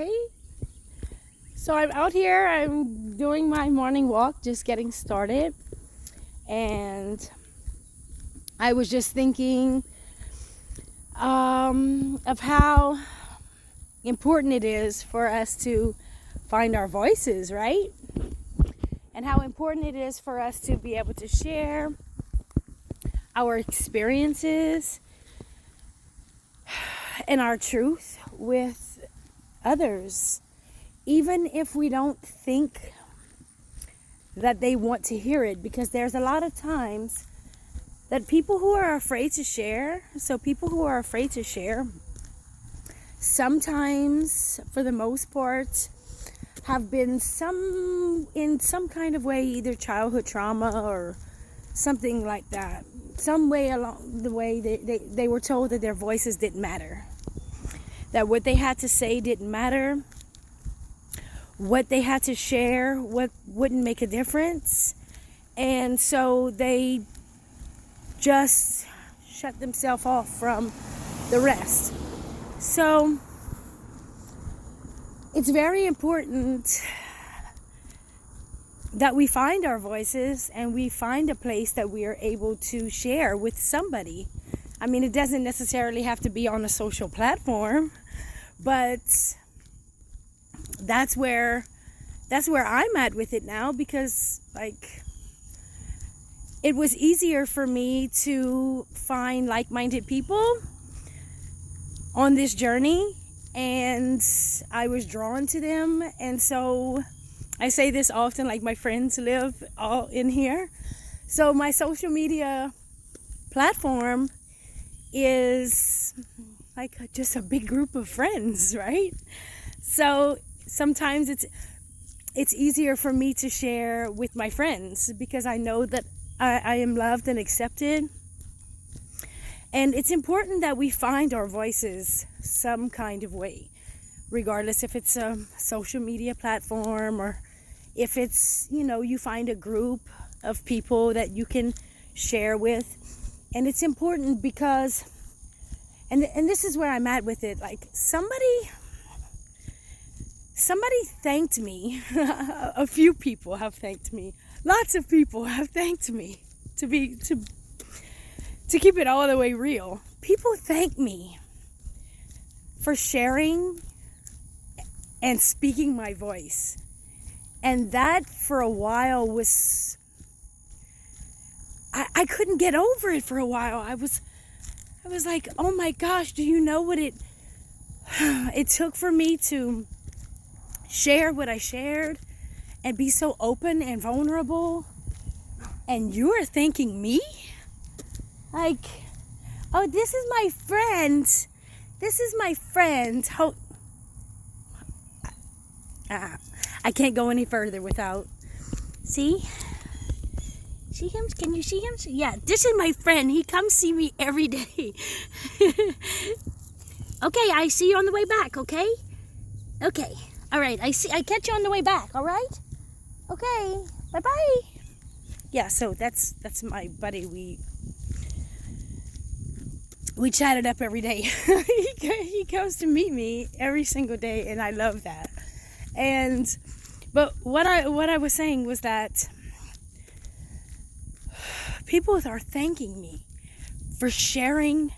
Okay, so I'm out here. I'm doing my morning walk, just getting started. And I was just thinking of how important it is for us to find our voices, right? And how important it is for us to be able to share our experiences and our truth with others, even if we don't think that they want to hear it, because there's a lot of times that people who are afraid to share, sometimes, for the most part, have been in some kind of way, either childhood trauma or something like that. Some way along the way they were told that their voices didn't matter, that what they had to say didn't matter, what they had to share wouldn't make a difference, and so they just shut themselves off from the rest. So it's very important that we find our voices and we find a place that we are able to share with somebody. I mean, it doesn't necessarily have to be on a social platform, but that's where I'm at with it now, because it was easier for me to find like-minded people on this journey, and I was drawn to them. And so I say this often, like, my friends live all in here. So my social media platform is like just a big group of friends, right? So sometimes it's easier for me to share with my friends because I know that I am loved and accepted. And it's important that we find our voices some kind of way, regardless if it's a social media platform or if it's, you find a group of people that you can share with. And it's important because, and this is where I'm at with it, like somebody thanked me. A few people have thanked me. Lots of people have thanked me, to keep it all the way real. People thank me for sharing and speaking my voice. And that for a while was, I couldn't get over it for a while. I was like, oh my gosh, do you know what it took for me to share what I shared and be so open and vulnerable? And you're thanking me? Like, oh, this is my friend. I can't go any further without. See him? Can you see him? Yeah, this is my friend. He comes see me every day. Okay, I see you on the way back, okay? Okay. All right, I catch you on the way back, all right? Okay. Bye-bye. Yeah, so that's my buddy. We chatted up every day. He comes to meet me every single day, and I love that. But what I was saying was that people are thanking me for sharing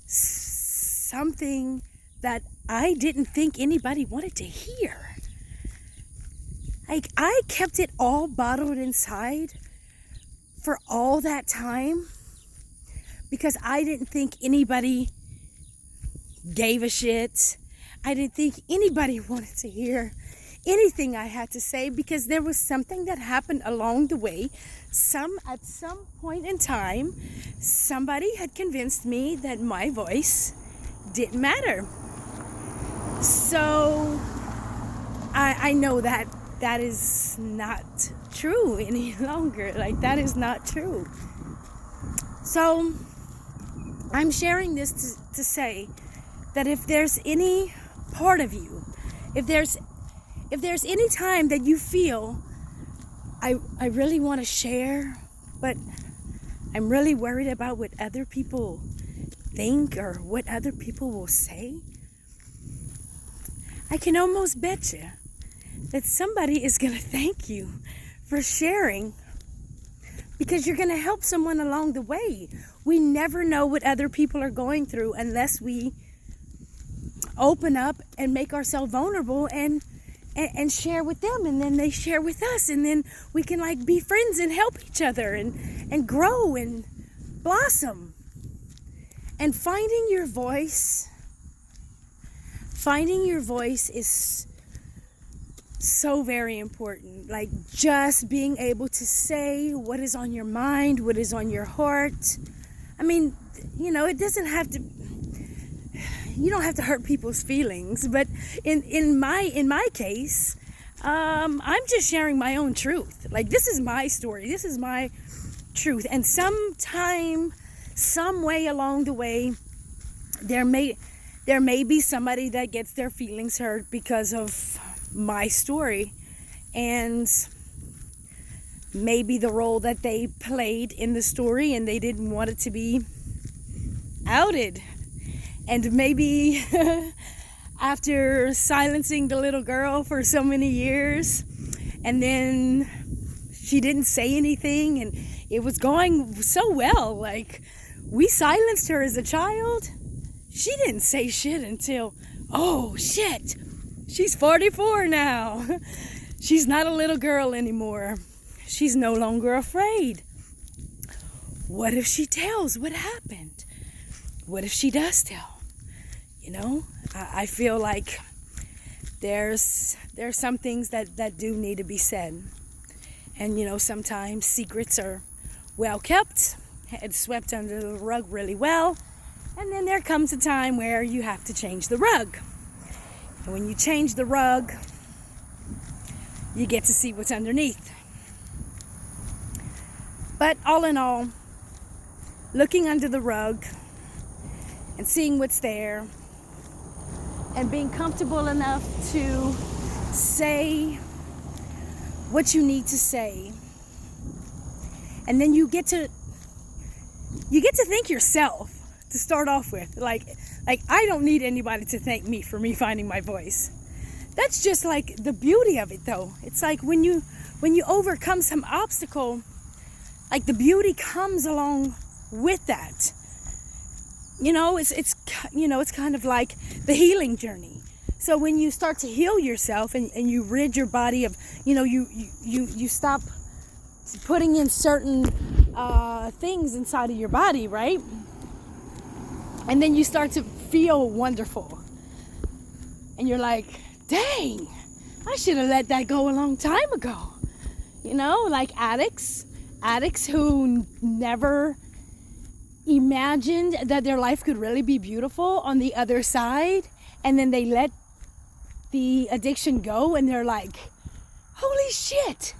something that I didn't think anybody wanted to hear. Like, I kept it all bottled inside for all that time because I didn't think anybody gave a shit. I didn't think anybody wanted to hear anything I had to say, because there was something that happened along the way. At some point in time, somebody had convinced me that my voice didn't matter. So I know that is not true any longer. Like, that is not true. So I'm sharing this to say that if there's any part of you, if there's any time that you feel I really want to share, but I'm really worried about what other people think or what other people will say, I can almost bet you that somebody is going to thank you for sharing, because you're going to help someone along the way. We never know what other people are going through unless we open up and make ourselves vulnerable and share with them, and then they share with us, and then we can like be friends and help each other and grow and blossom. And finding your voice is so very important. Like just being able to say what is on your mind, what is on your heart. I mean, it doesn't have to, you don't have to hurt people's feelings, but in my case, I'm just sharing my own truth. Like, this is my story, this is my truth, and sometime, some way along the way, there may be somebody that gets their feelings hurt because of my story, and maybe the role that they played in the story, and they didn't want it to be outed. And maybe after silencing the little girl for so many years, and then she didn't say anything, and it was going so well. Like, we silenced her as a child. She didn't say shit until, oh shit, she's 44 now. She's not a little girl anymore. She's no longer afraid. What if she tells what happened? What if she does tell? I feel like there's some things that do need to be said. And, sometimes secrets are well kept and swept under the rug really well. And then there comes a time where you have to change the rug. And when you change the rug, you get to see what's underneath. But all in all, looking under the rug and seeing what's there, and being comfortable enough to say what you need to say, and then you get to thank yourself to start off with. Like I don't need anybody to thank me for me finding my voice. That's just like the beauty of it, though. It's like when you overcome some obstacle, like the beauty comes along with that. It's kind of like the healing journey. So when you start to heal yourself and you rid your body of, you stop putting in certain things inside of your body, right? And then you start to feel wonderful. And you're like, dang, I should have let that go a long time ago. Like addicts who never imagined that their life could really be beautiful on the other side, and then they let the addiction go, and they're like, holy shit,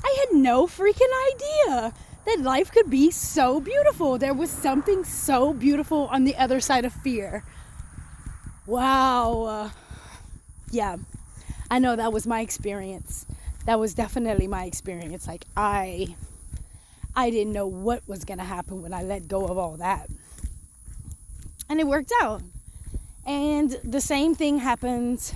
I had no freaking idea that life could be so beautiful. There was something so beautiful on the other side of fear. Wow. Yeah, I know that was my experience. That was definitely my experience. Like, I didn't know what was going to happen when I let go of all that. And it worked out. And the same thing happened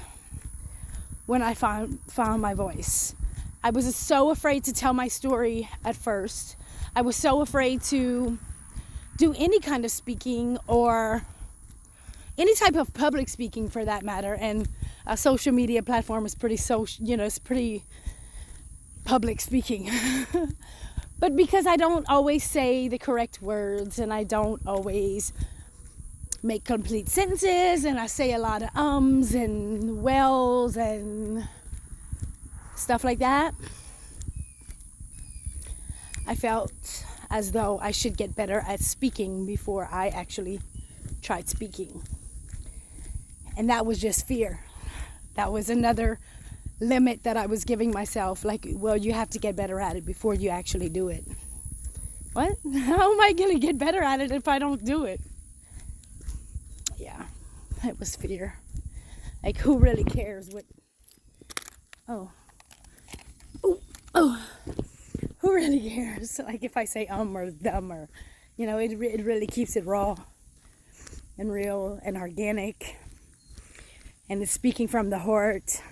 when I found my voice. I was so afraid to tell my story at first. I was so afraid to do any kind of speaking, or any type of public speaking for that matter. And a social media platform is pretty it's pretty public speaking. But because I don't always say the correct words, and I don't always make complete sentences, and I say a lot of ums and wells and stuff like that, I felt as though I should get better at speaking before I actually tried speaking. And that was just fear. That was another limit that I was giving myself. Like, well, you have to get better at it before you actually do it. What? How am I going to get better at it if I don't do it? Yeah, it was fear. Like, who really cares what... Oh. Who really cares? Like, if I say or them, or, it really keeps it raw and real and organic. and it's speaking from the heart.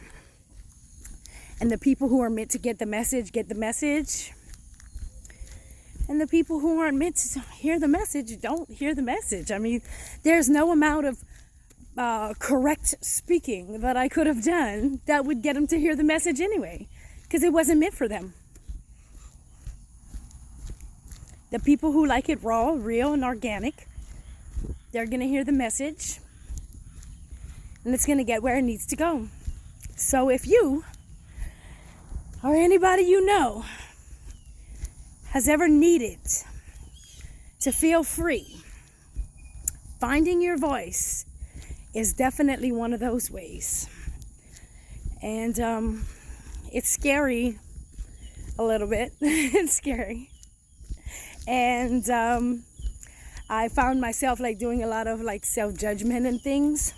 And the people who are meant to get the message, get the message. And the people who aren't meant to hear the message, don't hear the message. I mean, there's no amount of correct speaking that I could have done that would get them to hear the message anyway, because it wasn't meant for them. The people who like it raw, real, and organic, they're going to hear the message, and it's going to get where it needs to go. So if you or anybody you know has ever needed to feel free, finding your voice is definitely one of those ways. And it's scary a little bit. It's scary. And I found myself like doing a lot of like self-judgment and things.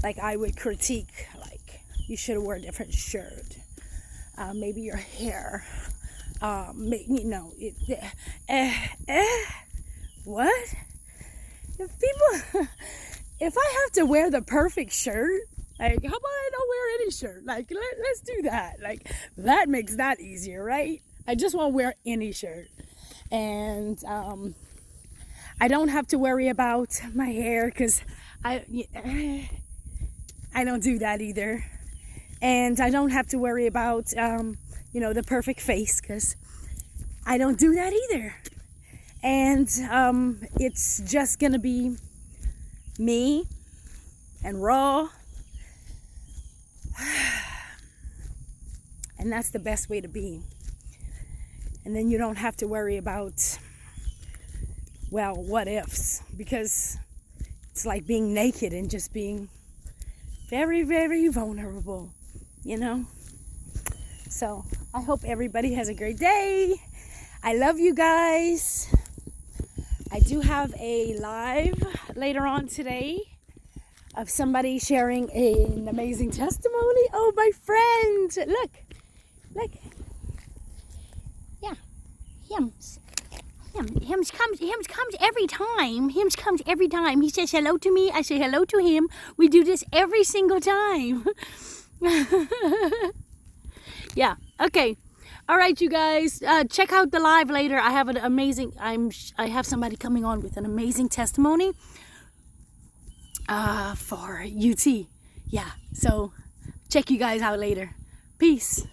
Like I would critique, like, you should have worn a different shirt. Maybe your hair. What? If I have to wear the perfect shirt, like, how about I don't wear any shirt? Like, let's do that. Like, that makes that easier, right? I just want to wear any shirt. And I don't have to worry about my hair, because I don't do that either. And I don't have to worry about, the perfect face, because I don't do that either. And it's just going to be me and raw. And that's the best way to be. And then you don't have to worry about, well, what ifs, because it's like being naked and just being very, very vulnerable, So I hope everybody has a great day. I love you guys. I do have a live later on today of somebody sharing an amazing testimony. Oh, my friend. Look. Yeah. Him comes every time. Him comes every time. He says hello to me. I say hello to him. We do this every single time. Yeah. Okay. All right, you guys. Check out the live later. I have an amazing. I have somebody coming on with an amazing testimony. For UT. Yeah. So check you guys out later. Peace.